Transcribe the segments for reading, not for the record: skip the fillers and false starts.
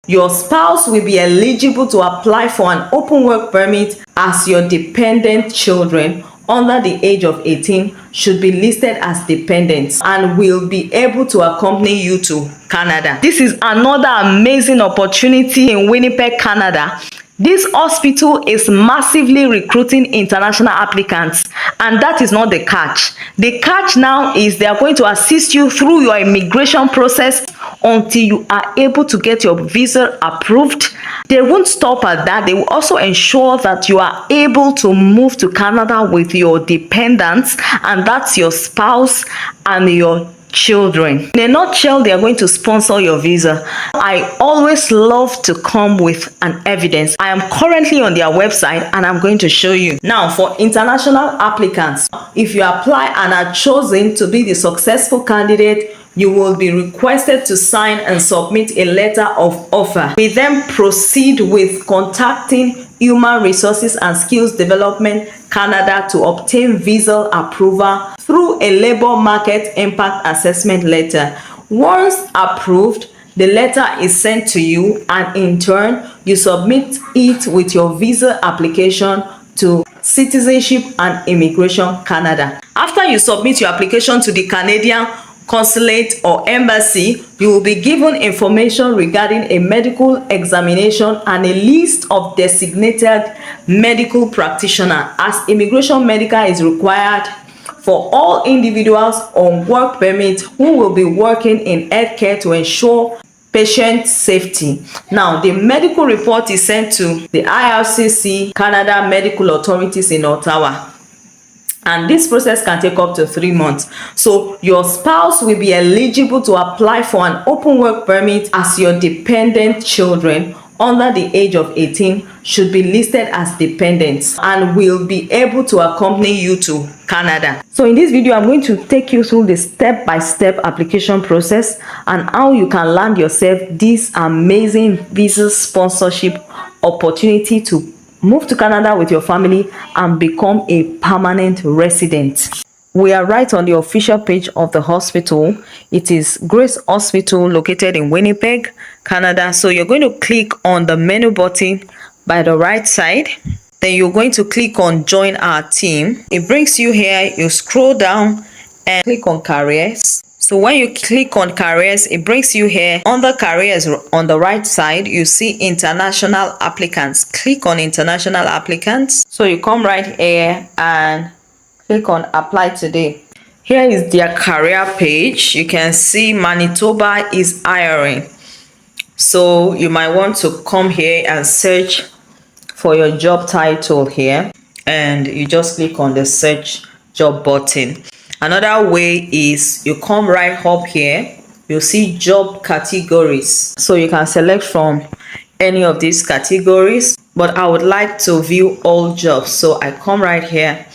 Your spouse will be eligible to apply for an open work permit as your dependent children under the age of 18 should be listed as dependents and will be able to accompany you to Canada. This is another amazing opportunity in Winnipeg, Canada. This hospital is massively recruiting international applicants, and that is not the catch. The catch now is they are going to assist you through your immigration process until you are able to get your visa approved. They won't stop at that. They will also ensure that you are able to move to Canada with your dependents, and that's your spouse and your children. In a nutshell, they are going to sponsor your visa. I always love to come with an evidence. I am currently on their website and I'm going to show you. Now, for international applicants, if you apply and are chosen to be the successful candidate, you will be requested to sign and submit a letter of offer. We then proceed with contacting Human Resources and Skills Development Canada to obtain visa approval through a labor market impact assessment letter. Once approved, the letter is sent to you, and in turn, you submit it with your visa application to Citizenship and Immigration Canada. After you submit your application to the Canadian consulate or embassy, you will be given information regarding a medical examination and a list of designated medical practitioners, as immigration medical is required for all individuals on work permit who will be working in healthcare to ensure patient safety. Now, the medical report is sent to the IRCC Canada Medical Authorities in Ottawa, and this process can take up to 3 months. So your spouse will be eligible to apply for an open work permit as your dependent children under the age of 18 should be listed as dependents and will be able to accompany you to Canada. So in this video, I'm going to take you through the step-by-step application process and how you can land yourself this amazing visa sponsorship opportunity to move to Canada with your family and become a permanent resident. We are right on the official page of the hospital. It is Grace Hospital located in Winnipeg, Canada. So you're going to click on the menu button by the right side. Then you're going to click on join our team. It brings you here. You scroll down and click on careers. So when you click on careers, it brings you here. Under careers on the right side, you see international applicants. Click on international applicants. So you come right here and click on apply today. Here is their career page. You can see Manitoba is hiring. So you might want to come here and search for your job title here, and you just click on the search job button. Another way is you come right up here, you'll see job categories. So you can select from any of these categories, but I would like to view all jobs. So I come right here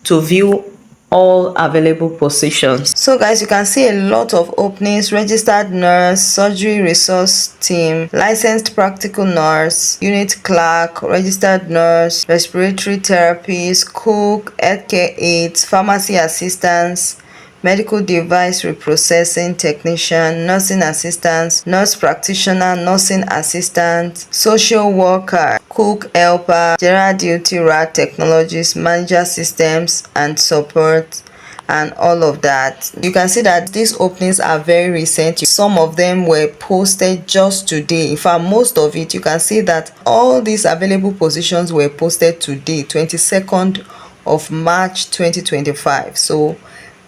to view all available positions. So guys, you can see a lot of openings: registered nurse, surgery resource team, licensed practical nurse, unit clerk, registered nurse, respiratory therapist, cook, healthcare aides, pharmacy assistants, medical device reprocessing technician, nursing assistant, nurse practitioner, nursing assistant, social worker, cook helper, general duty rat technologist, manager systems and support, and all of that. You can see that these openings are very recent. Some of them were posted just today. In fact, most of it, you can see that all these available positions were posted today, 22nd of March 2025. So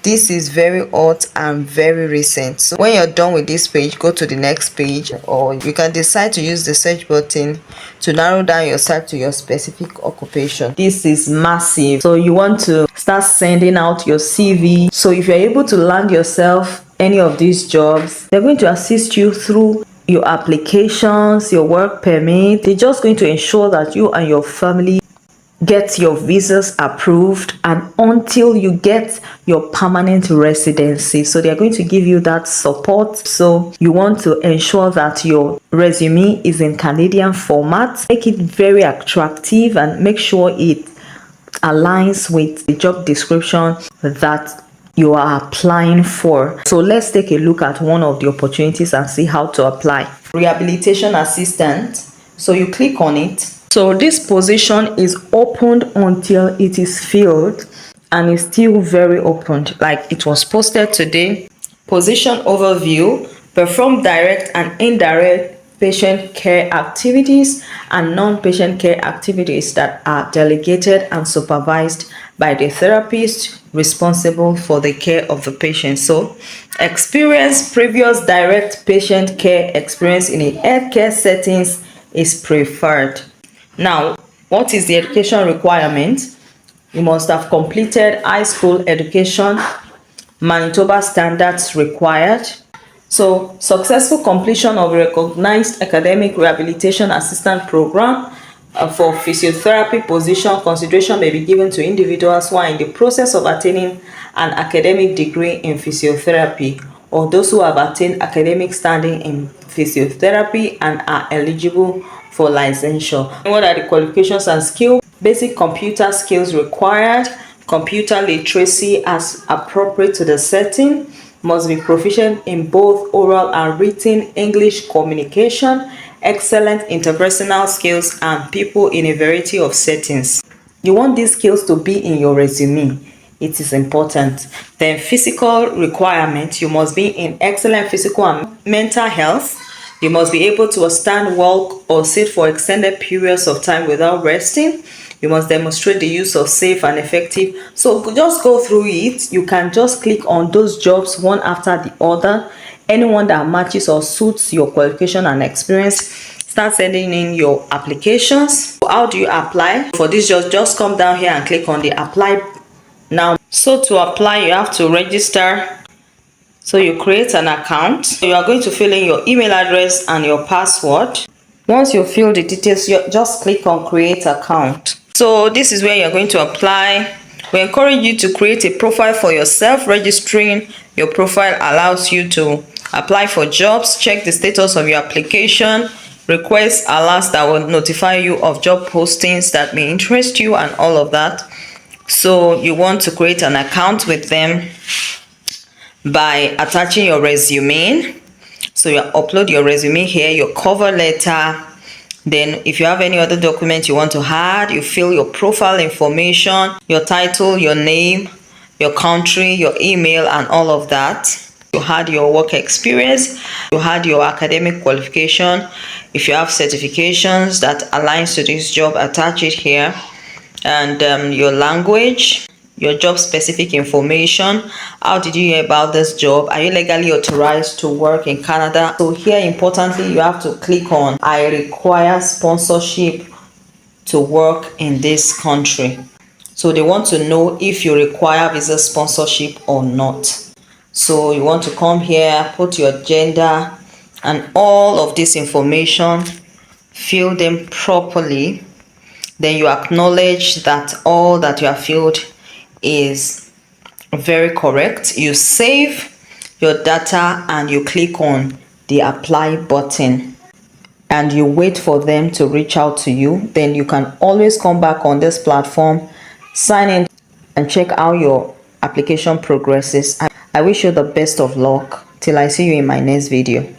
this is very hot and very recent. So when you're done with this page, go to the next page, or you can decide to use the search button to narrow down your search to your specific occupation. This is massive. So you want to start sending out your CV. So if you're able to land yourself any of these jobs, they're going to assist you through your applications, your work permit. They're just going to ensure that you and your family get your visas approved and until you get your permanent residency. So they're going to give you that support. So you want to ensure that your resume is in Canadian format. Make it very attractive and make sure it aligns with the job description that you are applying for. So let's take a look at one of the opportunities and see how to apply. rehabilitation assistant. So you click on it. So this position is opened until it is filled, and it's still very opened, like it was posted today. Position overview: perform direct and indirect patient care activities and non-patient care activities that are delegated and supervised by the therapist responsible for the care of the patient. So experience: previous direct patient care experience in a healthcare settings is preferred. Now, what is the education requirement? You must have completed high school education, Manitoba standards required. So successful completion of a recognized academic rehabilitation assistant program for physiotherapy position consideration may be given to individuals who are in the process of attaining an academic degree in physiotherapy, or those who have attained academic standing in physiotherapy and are eligible for licensure. What are the qualifications and skills? Basic computer skills required, computer literacy as appropriate to the setting, must be proficient in both oral and written English communication, excellent interpersonal skills, and people in a variety of settings. You want these skills to be in your resume. It is important. Then physical requirements: you must be in excellent physical and mental health. You must be able to stand, walk, or sit for extended periods of time without resting. You must demonstrate the use of safe and effective. So just go through it. You can just click on those jobs one after the other. Anyone that matches or suits your qualification and experience, start sending in your applications. How do you apply for this job? Just come down here and click on the apply now. So to apply, you have to register. So you create an account. You are going to fill in your email address and your password. Once you fill the details, you just click on create account. So this is where you're going to apply. We encourage you to create a profile for yourself. Registering your profile allows you to apply for jobs, check the status of your application, request alerts that will notify you of job postings that may interest you, and all of that. So you want to create an account with them by attaching your resume. So you upload your resume here, your cover letter. Then if you have any other document you want to add, you fill your profile information, your title, your name, your country, your email, and all of that. You had your work experience, you had your academic qualification. If you have certifications that aligns to this job, attach it here. And your language, your job specific information. How did you hear about this job? Are you legally authorized to work in Canada? So here, importantly, you have to click on I require sponsorship to work in this country. So they want to know if you require visa sponsorship or not. So you want to come here, put your gender and all of this information, fill them properly. Then you acknowledge that all that you have filled is very correct. You save your data and you click on the apply button and you wait for them to reach out to you. Then you can always come back on this platform, sign in, and check how your application progresses. I wish you the best of luck till I see you in my next video.